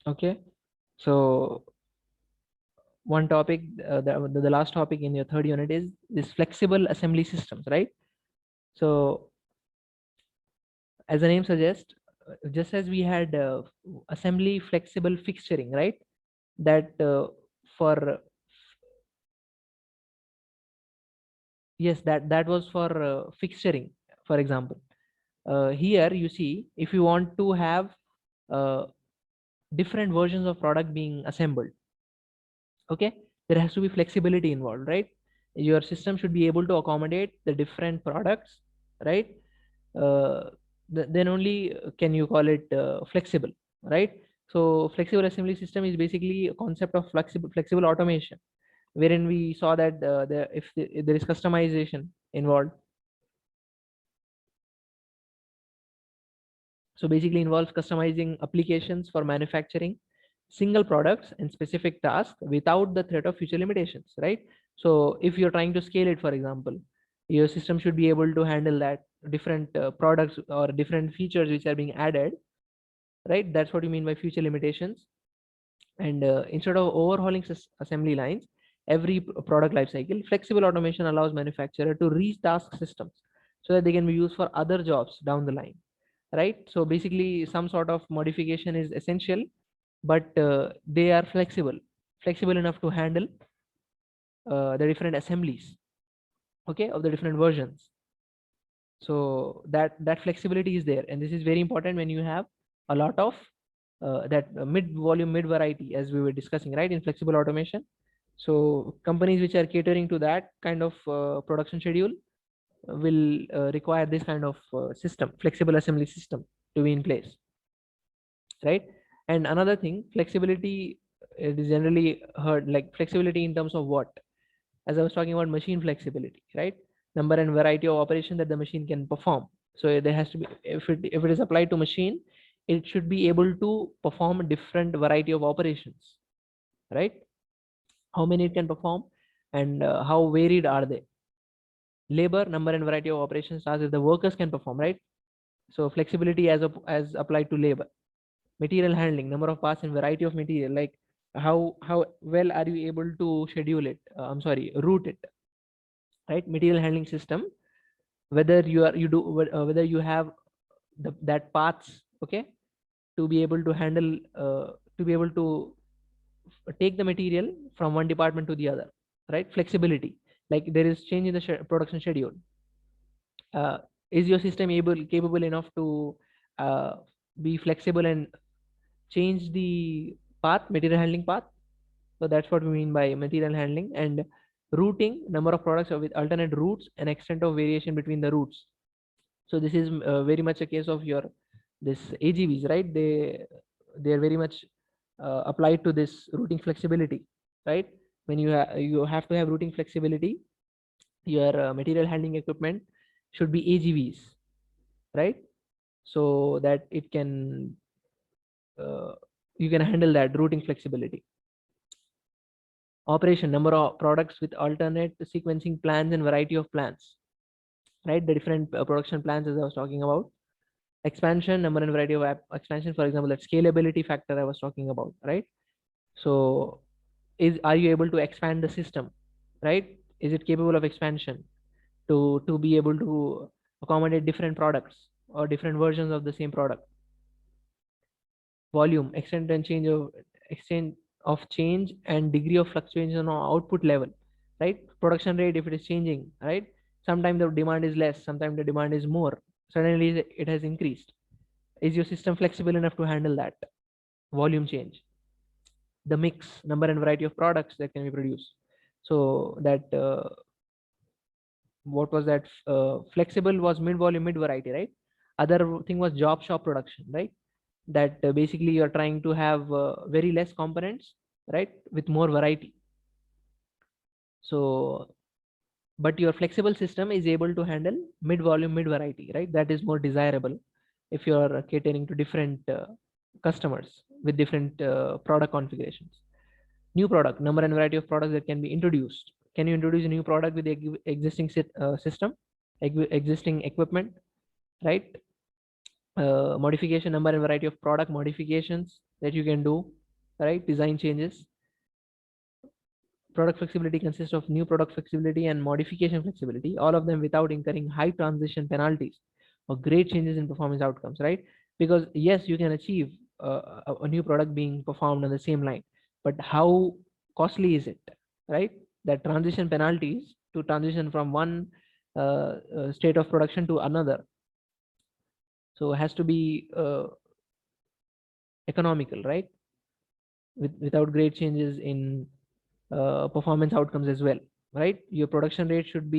Okay, so one topic, the last topic in your third unit is this flexible assembly systems, right? So as the name suggests, just as we had assembly flexible fixturing, right? That for yes, that was for fixturing, for example. Here you see, if you want to have uh, different versions of product being assembled, okay, there has to be flexibility involved, right? Your system should be able to accommodate the different products, right? uh, then only can you call it flexible, right? So flexible assembly system is basically a concept of flexible automation, wherein we saw that if there is customization involved. So basically involves customizing applications for manufacturing single products and specific tasks without the threat of future limitations, right? So if you're trying to scale it, for example, your system should be able to handle that different products or different features which are being added, right? That's what you mean by future limitations. And instead of overhauling assembly lines every product life cycle, flexible automation allows manufacturer to retask systems so that they can be used for other jobs down the line, right? So basically some sort of modification is essential, but they are flexible enough to handle the different assemblies, okay, of the different versions. So that flexibility is there, and this is very important when you have a lot of that mid volume mid variety, as we were discussing, right, in flexible automation. So companies which are catering to that kind of production schedule will require this kind of system, flexible assembly system, to be in place, right? And another thing, flexibility, it is generally heard like flexibility in terms of what? As I was talking about machine flexibility, right? Number and variety of operation that the machine can perform. So there has to be, if it is applied to machine, it should be able to perform a different variety of operations, right? How many it can perform, and how varied are they? Labor, number and variety of operations tasks that the workers can perform, right? So flexibility as applied to labor. Material handling, number of parts and variety of material, like how well are you able to schedule it? I'm sorry, route it, right? Material handling system, whether whether you have that paths, okay, to be able to handle to be able to take the material from one department to the other, right? Flexibility, like there is change in the production schedule. uh, is your system capable enough to uh, be flexible and change the path, material handling path? So that's what we mean by material handling. And routing, number of products with alternate routes and extent of variation between the routes. So this is very much a case of your this AGVs, right? They are very much applied to this routing flexibility, right? When you have to have routing flexibility, your material handling equipment should be AGVs, right? So that it can uh, you can handle that routing flexibility. Operation, number of products with alternate sequencing plans and variety of plans, right? The different production plans, as I was talking about. Expansion, number and variety of expansion, for example, that scalability factor I was talking about, right? So are you able to expand the system, right? Is it capable of expansion to be able to accommodate different products or different versions of the same product? Volume, extent of change and degree of fluctuation on output level, right? Production rate, if it is changing, right? Sometimes the demand is less, sometimes the demand is more, suddenly it has increased. Is your system flexible enough to handle that volume change? The mix, number and variety of products that can be produced. So that what was that? Flexible was mid volume, mid variety, right? Other thing was job shop production, right? That basically you're trying to have very less components, right, with more variety. So but your flexible system is able to handle mid volume, mid variety, right? That is more desirable if you're catering to different customers with different product configurations. New product, number and variety of products that can be introduced. Can you introduce a new product with the existing system, existing equipment, right? Modification, number and variety of product modifications that you can do, right? Design changes. Product flexibility consists of new product flexibility and modification flexibility, all of them without incurring high transition penalties or great changes in performance outcomes, right? Because yes, you can achieve a new product being performed on the same line, but how costly is it, right? That transition penalties to transition from one state of production to another. So it has to be economical, right? Without great changes in performance outcomes as well, right? Your production rate should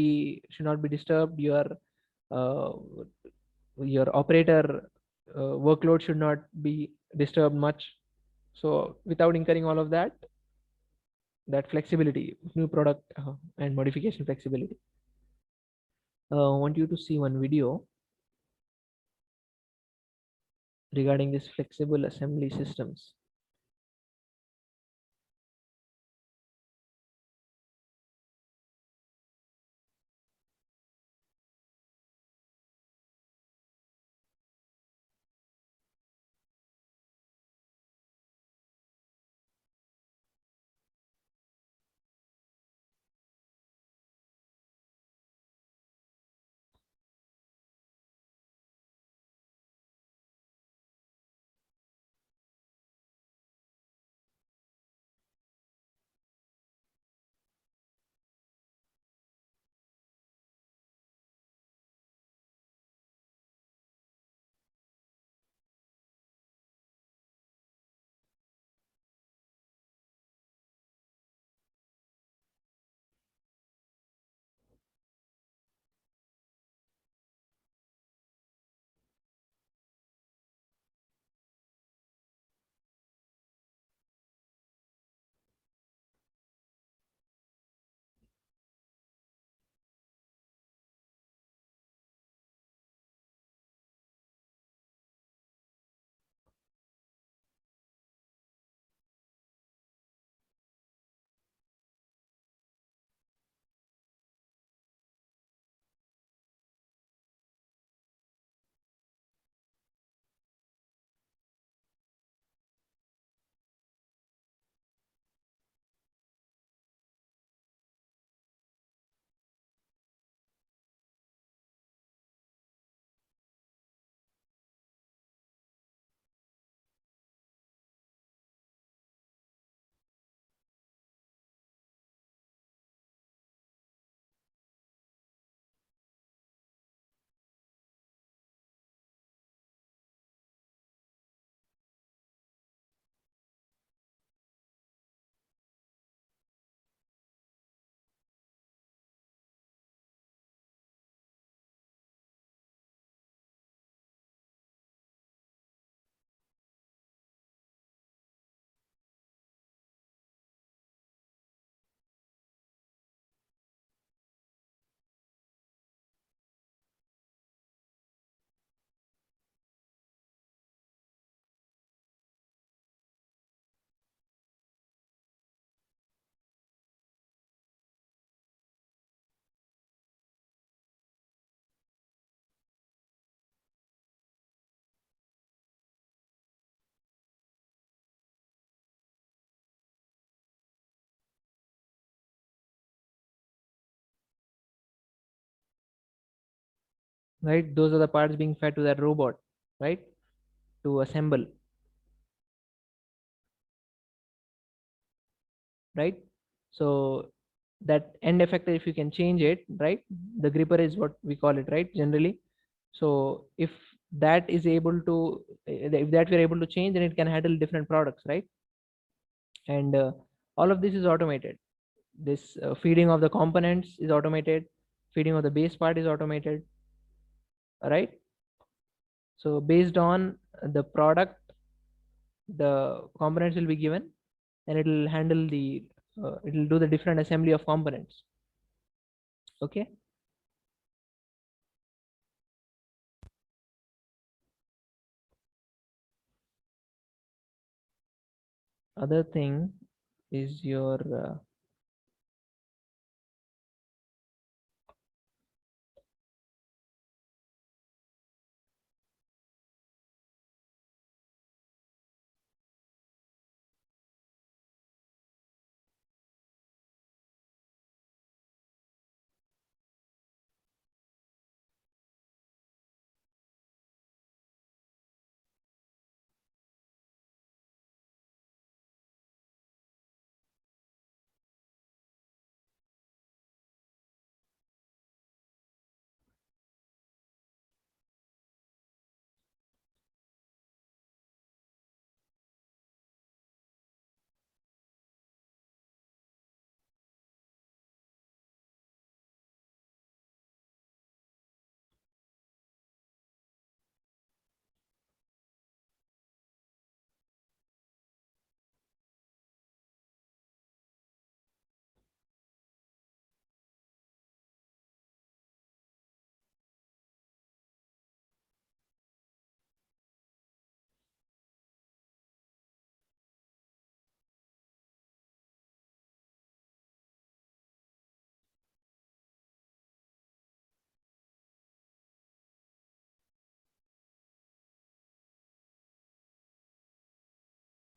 not be disturbed. Uh, your operator workload should not be disturbed much. So without incurring all of that, that flexibility, new product and modification flexibility. I want you to see one video regarding this flexible assembly systems. Right, those are the parts being fed to that robot, right, to assemble, right? So that end effector, if you can change it, right, the gripper is what we call it, right, generally. So if that is able to, if that we're able to change, then it can handle different products, right? And all of this is automated. This feeding of the components is automated, feeding of the base part is automated, right? So based on the product, the components will be given, and it will handle the it will do the different assembly of components. Okay. Other thing is your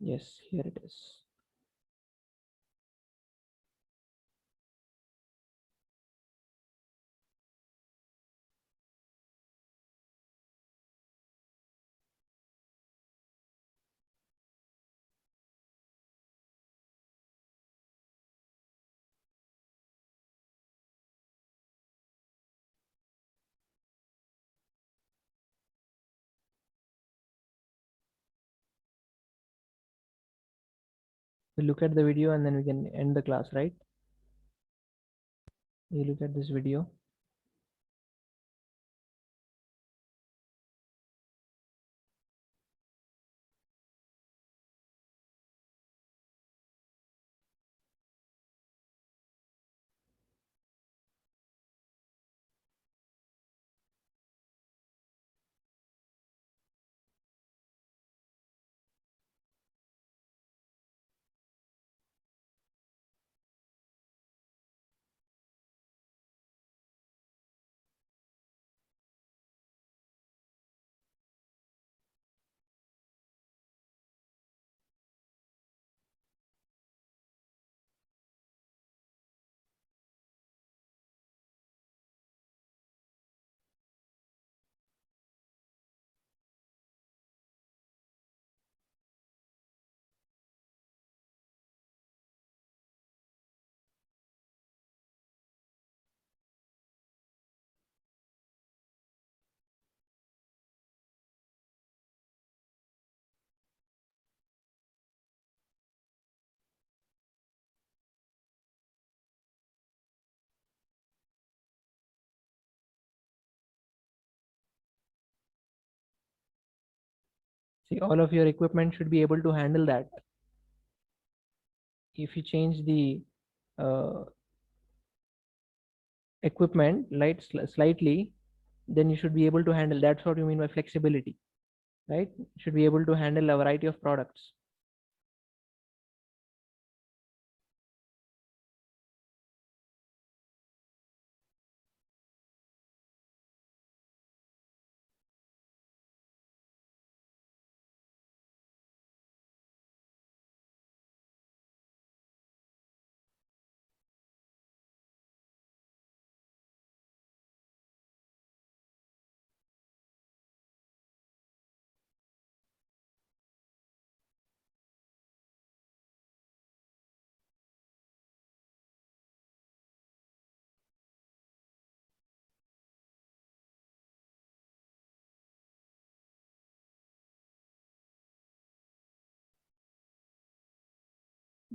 Yes, here it is. We look at the video and then we can end the class, right? You look at this video. See, all of your equipment should be able to handle that. If you change the uh, equipment slightly, then you should be able to handle. That's what you mean by flexibility, right? You should be able to handle a variety of products.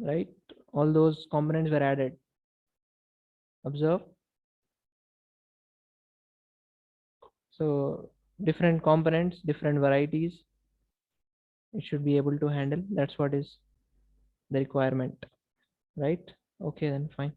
Right? All those components were added. Observe. So different components, different varieties, it should be able to handle. That's what is the requirement, right? Okay, then fine.